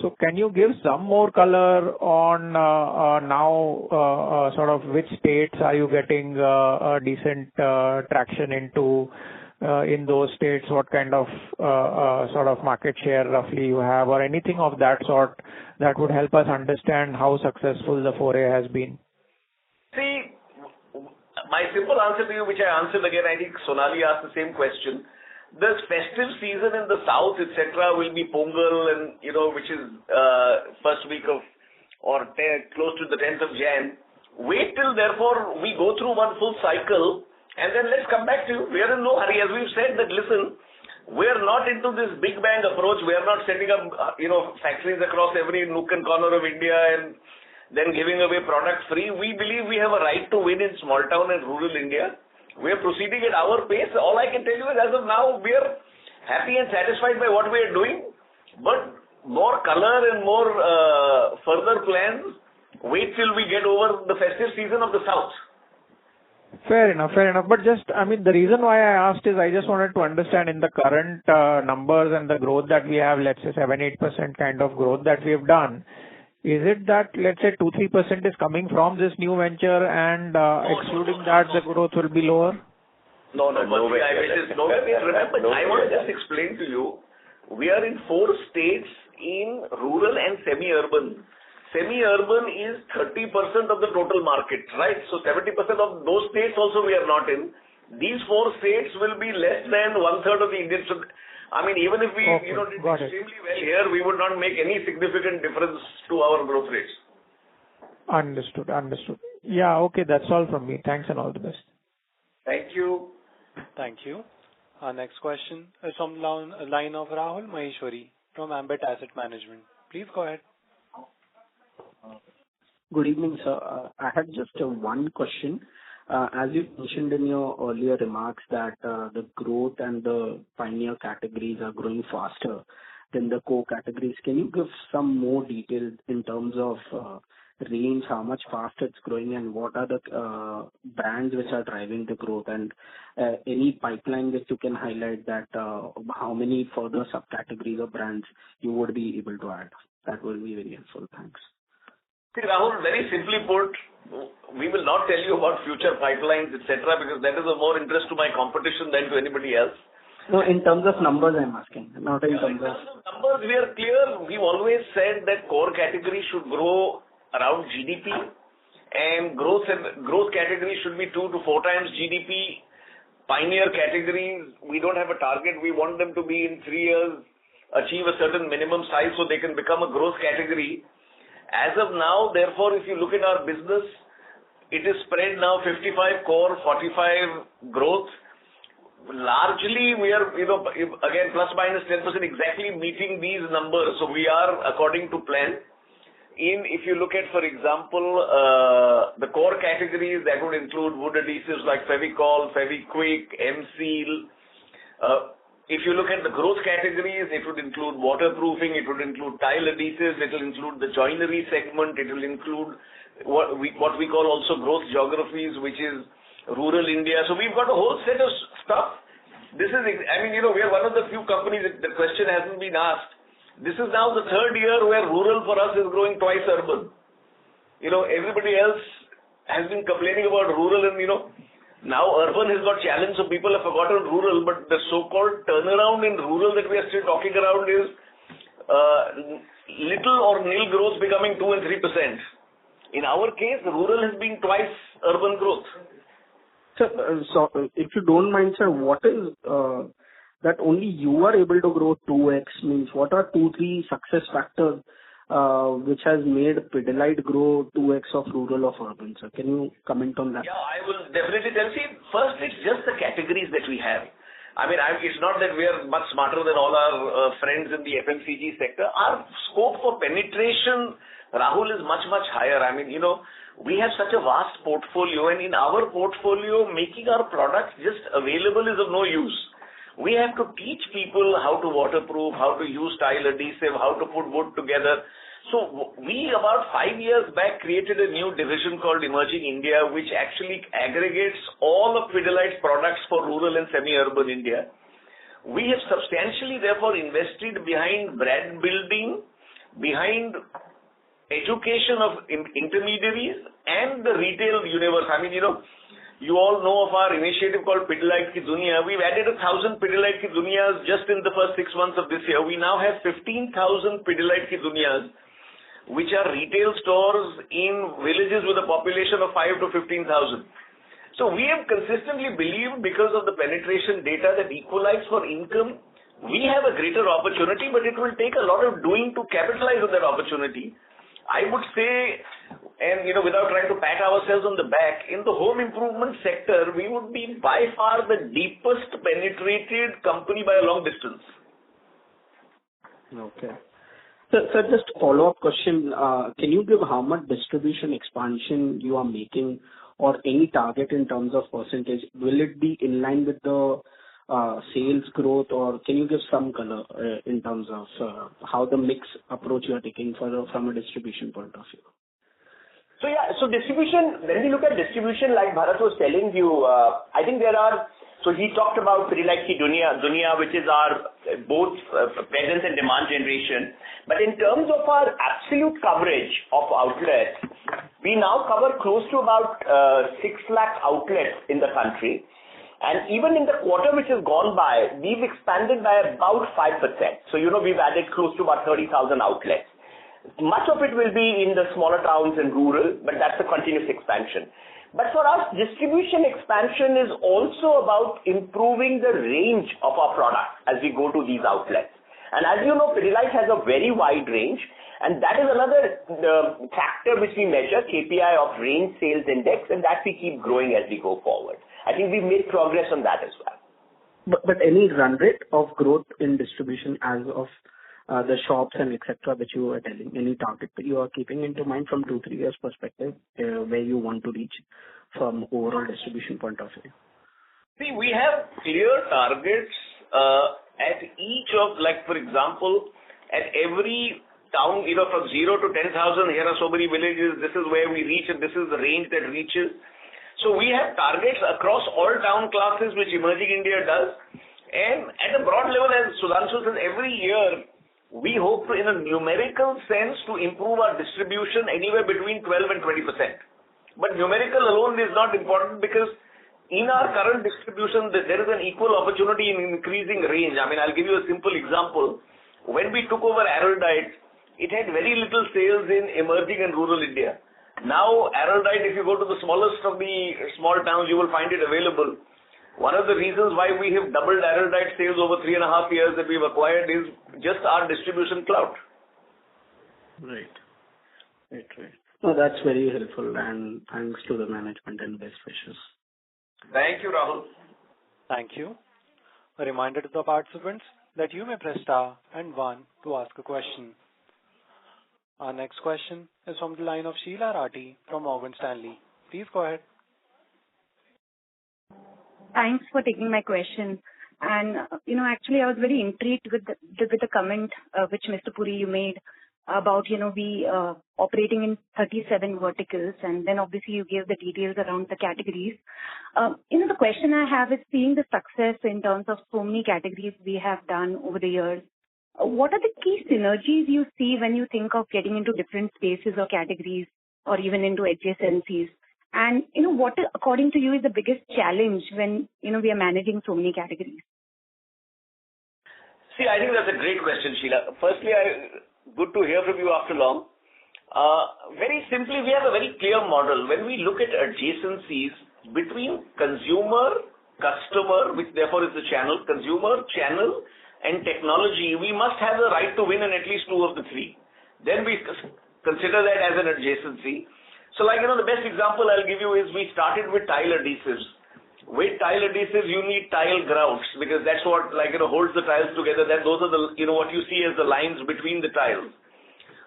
So can you give some more color on now sort of which states are you getting a decent traction into? In those states, what kind of sort of market share roughly you have, or anything of that sort that would help us understand how successful the foray has been? See, my simple answer to you, which I answered again, I think Sonali asked the same question. The festive season in the south, etc., will be Pongal, and which is first week of or close to the 10th of Jan. Wait till therefore we go through one full cycle. And then let's come back to you. We are in no hurry. As we've said that, listen, we are not into this big bang approach. We are not setting up, factories across every nook and corner of India and then giving away product free. We believe we have a right to win in small town and rural India. We are proceeding at our pace. All I can tell you is as of now, we are happy and satisfied by what we are doing. But more color and more further plans, wait till we get over the festive season of the south. Fair enough. But just, the reason why I asked is I just wanted to understand in the current numbers and the growth that we have, let's say 7-8% kind of growth that we have done. Is it that, let's say 2-3% is coming from this new venture and excluding that the growth will be lower? No way. Remember, I want to just explain to you, we are in 4 states in rural and semi-urban. Semi-urban is 30% of the total market, right? So 70% of those states also we are not in. These 4 states will be less than 1/3 of the Indian. So, even if we did extremely well here, we would not make any significant difference to our growth rates. Understood. Yeah, okay, that's all from me. Thanks and all the best. Thank you. Thank you. Our next question is from the line of Rahul Maheshwari from Ambit Asset Management. Please go ahead. Good evening, sir. I had just one question. As you mentioned in your earlier remarks that the growth and the pioneer categories are growing faster than the core categories. Can you give some more details in terms of range, how much faster it's growing, and what are the brands which are driving the growth, and any pipeline that you can highlight that how many further subcategories or brands you would be able to add? That will be very helpful. Thanks. See, Rahul, very simply put, we will not tell you about future pipelines, etc., because that is of more interest to my competition than to anybody else. No, in terms of numbers, I'm asking, not in terms of numbers. We are clear. We've always said that core categories should grow around GDP, and growth categories should be 2 to 4 times GDP. Pioneer categories, we don't have a target. We want them to be in 3 years, achieve a certain minimum size so they can become a growth category. As of now, therefore, if you look at our business, it is spread now 55 core, 45 growth. Largely, we are, again, plus minus 10% exactly meeting these numbers. So we are according to plan. If you look at, for example, the core categories, that would include wood adhesives like Fevicol, Fevikwik, M-Seal. If you look at the growth categories, it would include waterproofing, it would include tile adhesives, it will include the joinery segment, it will include what we call also growth geographies, which is rural India. So we've got a whole set of stuff. This is, we are one of the few companies that the question hasn't been asked. This is now the 3rd year where rural for us is growing twice urban. Everybody else has been complaining about rural and, now urban has got challenged, so people have forgotten rural, but the so-called turnaround in rural that we are still talking around is little or nil growth becoming 2 and 3%. In our case, rural has been twice urban growth. So if you don't mind, sir, what is that only you are able to grow 2x means? What are 2-3 success factors which has made Pidilite grow 2x of rural of urban. So can you comment on that? Yeah, I will definitely tell. See, first, it's just the categories that we have. It's not that we are much smarter than all our friends in the FMCG sector. Our scope for penetration, Rahul, is much, much higher. We have such a vast portfolio, and in our portfolio, making our products just available is of no use. We have to teach people how to waterproof, how to use tile adhesive, how to put wood together. So we, about 5 years back, created a new division called Emerging India, which actually aggregates all of Pidilite's products for rural and semi-urban India. We have substantially, therefore, invested behind brand building, behind education of intermediaries and the retail universe. You all know of our initiative called Pidilite Ki Duniya. We've added 1,000 Pidilite Ki Duniyas just in the first 6 months of this year. We now have 15,000 Pidilite Ki Duniyas, which are retail stores in villages with a population of 5 to 15,000. So we have consistently believed, because of the penetration data that equalize for income, we have a greater opportunity, but it will take a lot of doing to capitalize on that opportunity. I would say, and without trying to pat ourselves on the back, in the home improvement sector, we would be by far the deepest penetrated company by a long distance. Okay. So just a follow-up question. Can you give how much distribution expansion you are making, or any target in terms of percentage? Will it be in line with the sales growth, or can you give some color in terms of how the mix approach you are taking from a distribution point of view? So distribution, when we look at distribution, like Bharat was telling you, I think so he talked about Pidilite Ki Duniya, which is our both presence and demand generation. But in terms of our absolute coverage of outlets, we now cover close to about 6 lakh outlets in the country. And even in the quarter which has gone by, we've expanded by about 5%. So, we've added close to about 30,000 outlets. Much of it will be in the smaller towns and rural, but that's a continuous expansion. But for us, distribution expansion is also about improving the range of our products as we go to these outlets. And as you know, Pidilite has a very wide range, and that is another factor which we measure, KPI of range sales index, and that we keep growing as we go forward. I think we've made progress on that as well. But any run rate of growth in distribution as of the shops and etc. which you are telling, any target that you are keeping into mind from 2-3 years perspective, where you want to reach from overall distribution point of view? See, we have clear targets at each of, like, for example, at every town, from 0 to 10,000, here are so many villages, this is where we reach, and this is the range that reaches. So we have targets across all town classes, which Emerging India does. And at a broad level, as Sudhanshu says, every year, we hope to, in a numerical sense, to improve our distribution anywhere between 12 and 20%. But numerical alone is not important, because in our current distribution, there is an equal opportunity in increasing range. I'll give you a simple example. When we took over Araldite, it had very little sales in emerging and rural India. Now, Araldite, if you go to the smallest of the small towns, you will find it available. One of the reasons why we have doubled Araldite sales over 3.5 years that we've acquired is just our distribution clout. Right. No, that's very helpful, and thanks to the management and best wishes. Thank you, Rahul. Thank you. A reminder to the participants that you may press star and 1 to ask a question. Our next question is from the line of Sheila Rathi from Morgan Stanley. Please go ahead. Thanks for taking my question. And, actually, I was very intrigued with the comment which Mr. Puri you made about, we operating in 37 verticals, and then obviously you gave the details around the categories. The question I have is, seeing the success in terms of so many categories we have done over the years, what are the key synergies you see when you think of getting into different spaces or categories, or even into adjacencies? And, what, according to you, is the biggest challenge when, we are managing so many categories? See, I think that's a great question, Sheila. Firstly, good to hear from you after long. Very simply, we have a very clear model. When we look at adjacencies between consumer, customer, which therefore is the channel, consumer, channel, and technology, we must have the right to win in at least 2 of the 3. then we consider that as an adjacency. So the best example I'll give you is we started with tile adhesives. With tile adhesives, you need tile grouts because that's what holds the tiles together. Those are the what you see as the lines between the tiles.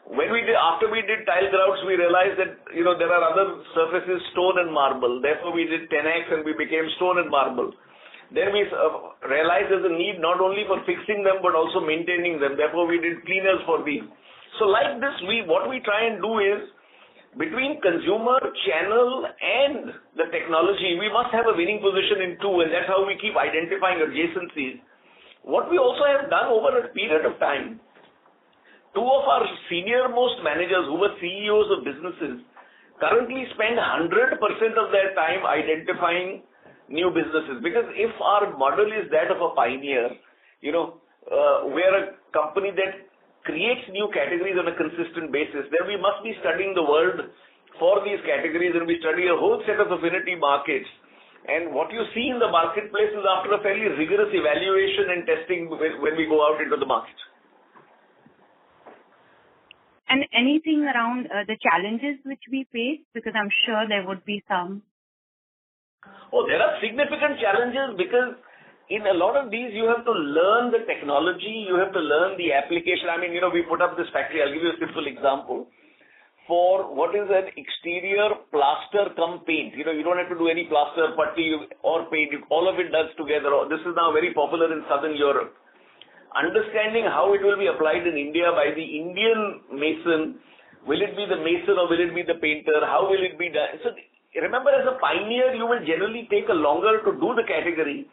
After we did tile grouts, we realized that there are other surfaces, stone and marble. Therefore, we did 10X and we became stone and marble. Then we realized there's a need not only for fixing them but also maintaining them. Therefore, we did cleaners for these. So like this, what we try and do is, between consumer, channel and the technology, we must have a winning position in two, and that's how we keep identifying adjacencies. What we also have done over a period of time, two of our senior most managers who were CEOs of businesses currently spend 100% of their time identifying new businesses. Because if our model is that of a pioneer, we're a company that creates new categories on a consistent basis, then we must be studying the world for these categories, and we study a whole set of affinity markets. And what you see in the marketplace is after a fairly rigorous evaluation and testing when we go out into the market. And anything around the challenges which we face, because I'm sure there would be some. Oh, there are significant challenges because in a lot of these, you have to learn the technology, you have to learn the application. We put up this factory. I'll give you a simple example. For what is an exterior plaster cum paint, you don't have to do any plaster, putty or paint. All of it does together. This is now very popular in Southern Europe. Understanding how it will be applied in India by the Indian mason, will it be the mason or will it be the painter? How will it be done? So remember, as a pioneer, you will generally take a longer to do the category.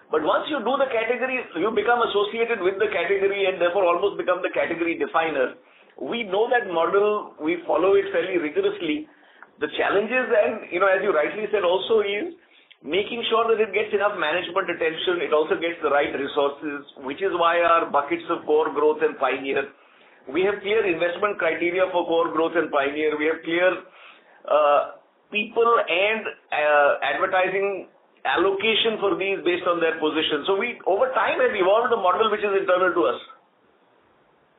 But once you do the category, you become associated with the category and therefore almost become the category definer. We know that model, we follow it fairly rigorously. The challenges and, as you rightly said also is making sure that it gets enough management attention, it also gets the right resources, which is why our buckets of core growth and pioneer. We have clear investment criteria for core growth and pioneer. We have clear people and advertising allocation for these based on their position. So we, over time, have evolved a model which is internal to us.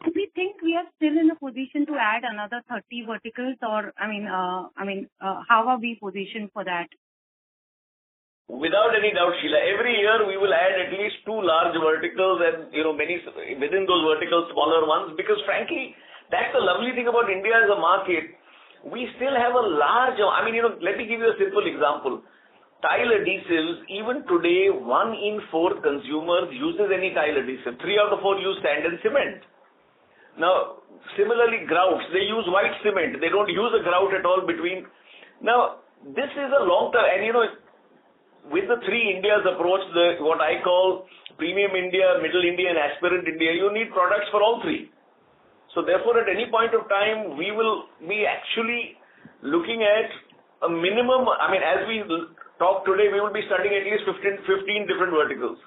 Do we think we are still in a position to add another 30 verticals, or how are we positioned for that? Without any doubt, Sheila, every year we will add at least 2 large verticals and many within those verticals smaller ones, because frankly, that's the lovely thing about India as a market. We still have a large. Let me give you a simple example. Tile adhesives, even today, 1 in 4 consumers uses any tile adhesive. 3 out of 4 use sand and cement. Now, similarly, grouts, they use white cement. They don't use a grout at all between. Now, this is a long term, and with the 3 Indias approach, what I call premium India, middle India, and aspirant India, you need products for all 3. So therefore, at any point of time, we will be actually looking at a minimum, as we talk today, we will be studying at least 15 different verticals.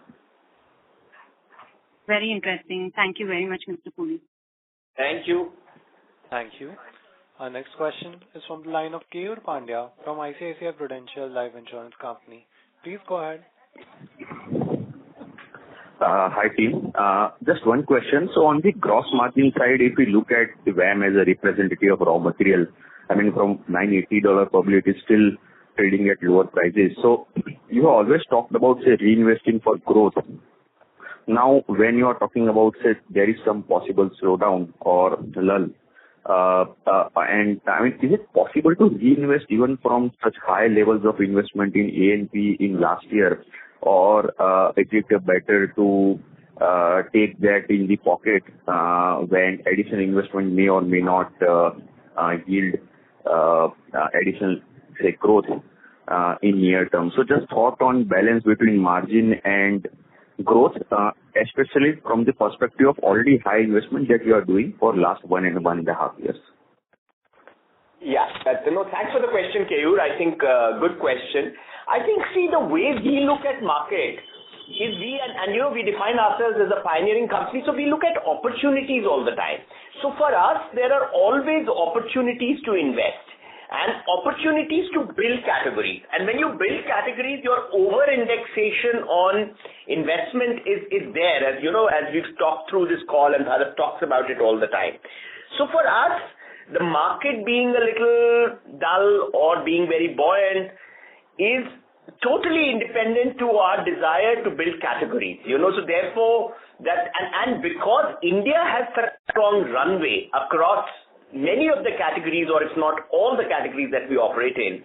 Very interesting. Thank you very much, Mr. Puri. Thank you. Thank you. Our next question is from the line of Keyur Pandya from ICICI Prudential Life Insurance Company. Please go ahead. Hi, team. Just one question. So on the gross margin side, if we look at the VAM as a representative of raw material, from $980, probably it is still trading at lower prices. So you have always talked about, say, reinvesting for growth. Now, when you are talking about, say, there is some possible slowdown or lull, is it possible to reinvest even from such high levels of investment in A&P in last year, or is it better to take that in the pocket when additional investment may or may not yield additional, say, growth in near term? So just thought on balance between margin and growth, especially from the perspective of already high investment that you are doing for last 1.5 years. Yeah, thanks for the question, Keyur. I think good question. I think, the way we look at market is we define ourselves as a pioneering company, so we look at opportunities all the time. So for us, there are always opportunities to invest and opportunities to build categories. And when you build categories, your over-indexation on investment is there, as we've talked through this call and Bharat talks about it all the time. So for us, the market being a little dull or being very buoyant is totally independent to our desire to build categories. So therefore, and because India has such a strong runway across many of the categories, or if not all the categories that we operate in,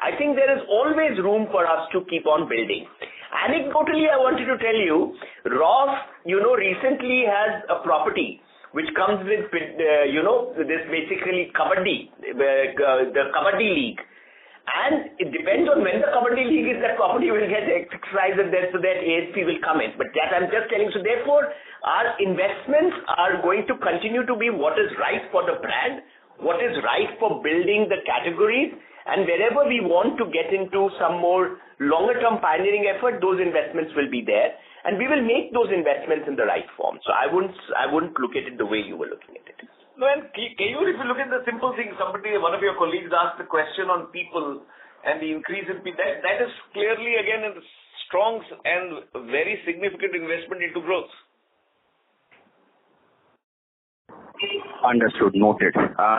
I think there is always room for us to keep on building. Anecdotally, I wanted to tell you, Ross, recently has a property which comes with, this basically Kabaddi, the Kabaddi League. And it depends on when the Kabaddi League is, that property will get exercised and so that ASP will come in. But that I'm just telling you. So therefore, our investments are going to continue to be what is right for the brand, what is right for building the categories, and wherever we want to get into some more longer-term pioneering effort, those investments will be there. And we will make those investments in the right form. So I wouldn't look at it the way you were looking at it. No, and Keyur, if you look at the simple thing, one of your colleagues asked the question on people and the increase in people. That is clearly, again, a strong and very significant investment into growth. Understood. Noted.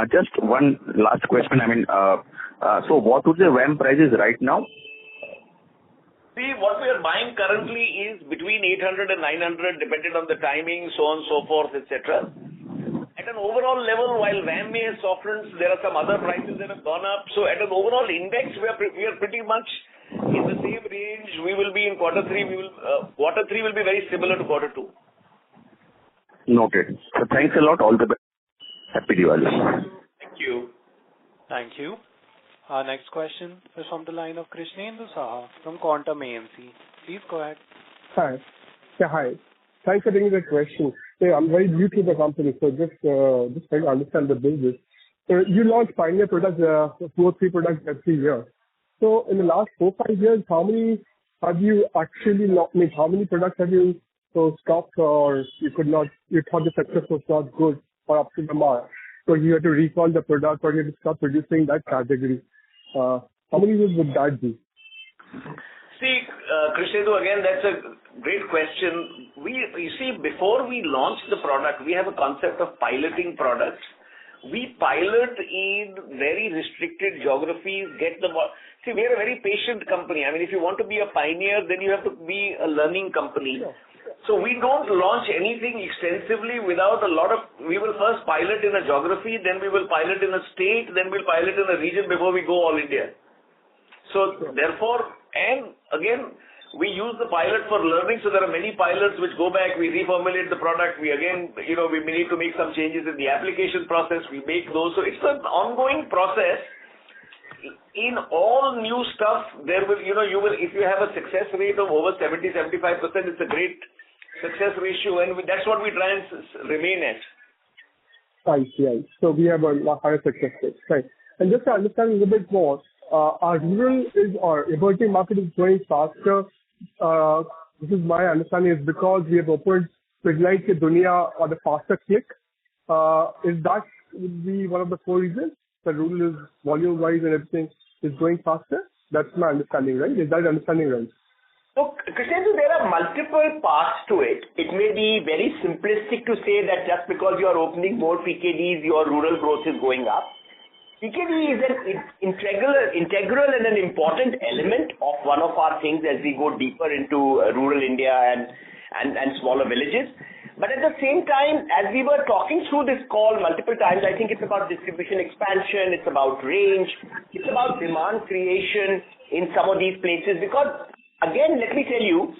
Just one last question. So what would the VAM prices right now? See, what we are buying currently is between 800 and 900, depending on the timing, so on and so forth, etc. At an overall level, while VAM may have softened, there are some other prices that have gone up. So at an overall index, we are pretty much in the same range. We will be in quarter three. Quarter three will be very similar to quarter two. Noted. So thanks a lot. All the best. Happy Diwali. Thank you. Thank you. Our next question is from the line of Krishnendu Saha from Quantum AMC. Please go ahead. Hi. Yeah, hi. Thanks for taking the question. Hey, I'm very new to the company, so just trying to understand the business. So you launch pioneer products, 2 or 3 products every year. So in the last 4-5 years, how many have you actually how many products have you stopped, or you thought the success was not good or up to the mark, so you had to recall the product or you had to stop producing that category? How many years would that be? See, Krishnendu, again, that's a great question. You see, before we launch the product, we have a concept of piloting products. We pilot in very restricted geographies, see, we are a very patient company. If you want to be a pioneer, then you have to be a learning company. Sure. So we don't launch anything extensively without we will first pilot in a geography, then we will pilot in a state, then we'll pilot in a region before we go all India. So therefore, and again, we use the pilot for learning. So there are many pilots which go back, we reformulate the product. We again, we need to make some changes in the application process. We make those. So it's an ongoing process. In all new stuff, there will, if you have a success rate of over 70-75%, it's a great success ratio, and that's what we try and remain at. I see. So we have a higher success rate. Right. And just to understand a little bit more, our rural or emerging market is growing faster. This is my understanding, is because we have opened Pidilite Ki Dunia or the faster click. Is that would be one of the 4 reasons? The rural is volume-wise and everything is growing faster? That's my understanding, right? Is that understanding right? So, Krishnendu, there are multiple parts to it. It may be very simplistic to say that just because you are opening more PKDs, your rural growth is going up. PKD is an integral and an important element of one of our things as we go deeper into rural India and smaller villages. But at the same time, as we were talking through this call multiple times, I think it's about distribution expansion, it's about range, it's about demand creation in some of these places. Because, again, let me tell you,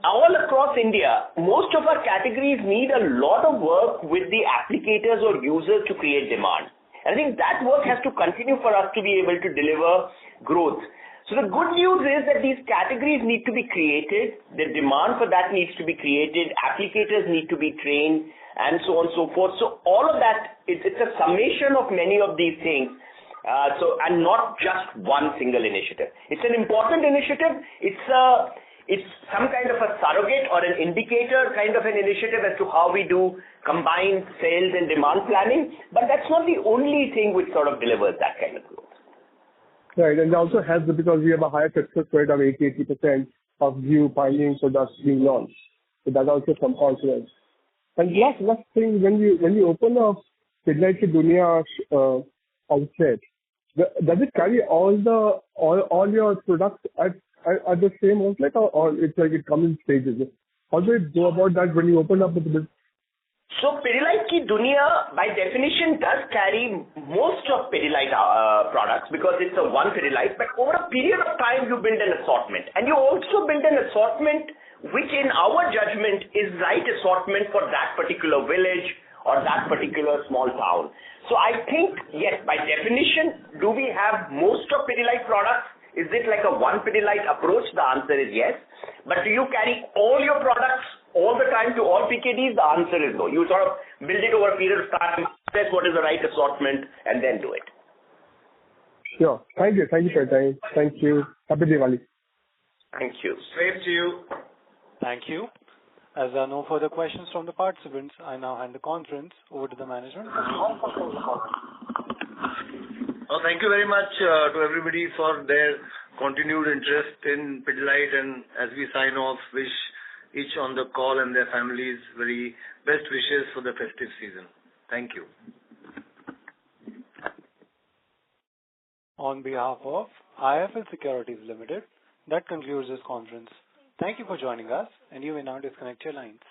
all across India, most of our categories need a lot of work with the applicators or users to create demand. And I think that work has to continue for us to be able to deliver growth. So the good news is that these categories need to be created, the demand for that needs to be created, applicators need to be trained, and so on and so forth. So all of that, it's a summation of many of these things, and not just one single initiative. It's an important initiative. It's some kind of a surrogate or an indicator kind of an initiative as to how we do combined sales and demand planning, but that's not the only thing which sort of delivers that kind of growth. Right, and it also helps because we have a higher success rate of 80% of new pioneering products being launched. So that also compounds well. And last thing, when you open a Pidilite Ki Duniya outlet, does it carry all your products at the same outlet, or it's like it comes in stages? How do you go about that when you open up the business? So Pidilite Ki Duniya, by definition, does carry most of Pidilite products because it's a one Pidilite. But over a period of time, you build an assortment, and you also build an assortment which, in our judgment, is right assortment for that particular village or that particular small town. So I think, yes, by definition, do we have most of Pidilite products? Is it like a one Pidilite approach? The answer is yes. But do you carry all your products all the time to all PKDs? The answer is no. You sort of build it over a period of time, assess what is the right assortment, and then do it. Sure. Thank you. Thank you for your time. Thank you. Happy Diwali. Thank you. Same to you. Thank you. As there are no further questions from the participants, I now hand the conference over to the management. Thank you very much to everybody for their continued interest in Pidilite, and as we sign off, wish each on the call and their families very best wishes for the festive season. Thank you. On behalf of IIFL Securities Limited, that concludes this conference. Thank you for joining us, and you may now disconnect your lines.